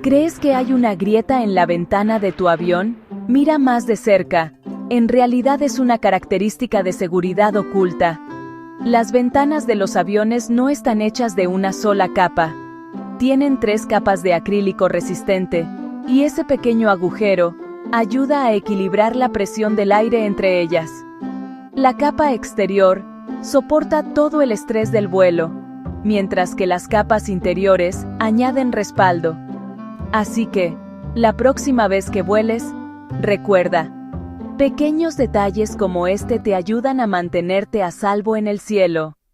¿Crees que hay una grieta en la ventana de tu avión? Mira más de cerca. En realidad es una característica de seguridad oculta. Las ventanas de los aviones no están hechas de una sola capa. Tienen 3 capas de acrílico resistente, y ese pequeño agujero ayuda a equilibrar la presión del aire entre ellas. La capa exterior soporta todo el estrés del vuelo, mientras que las capas interiores añaden respaldo. Así que, la próxima vez que vueles, recuerda, pequeños detalles como este te ayudan a mantenerte a salvo en el cielo.